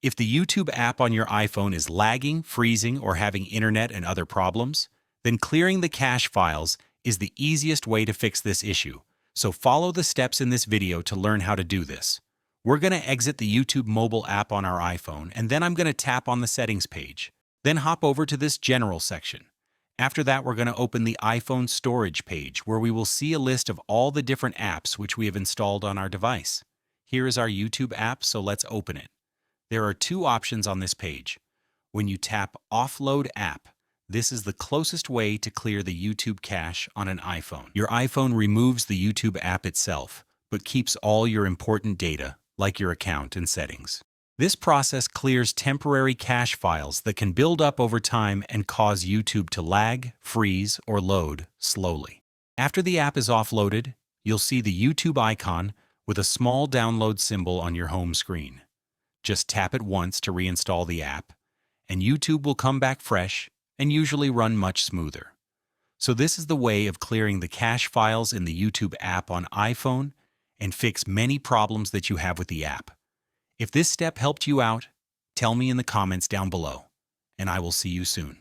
If the YouTube app on your iPhone is lagging, freezing, or having internet and other problems, then clearing the cache files is the easiest way to fix this issue. So follow the steps in this video to learn how to do this. We're going to exit the YouTube mobile app on our iPhone, and then I'm going to tap on the settings page. Then hop over to this general section. After that, we're going to open the iPhone storage page, where we will see a list of all the different apps which we have installed on our device. Here is our YouTube app, so let's open it. There are two options on this page. When you tap Offload App, this is the closest way to clear the YouTube cache on an iPhone. Your iPhone removes the YouTube app itself, but keeps all your important data, like your account and settings. This process clears temporary cache files that can build up over time and cause YouTube to lag, freeze, or load slowly. After the app is offloaded, you'll see the YouTube icon with a small download symbol on your home screen. Just tap it once to reinstall the app, and YouTube will come back fresh and usually run much smoother. So this is the way of clearing the cache files in the YouTube app on iPhone and fix many problems that you have with the app. If this step helped you out, tell me in the comments down below, and I will see you soon.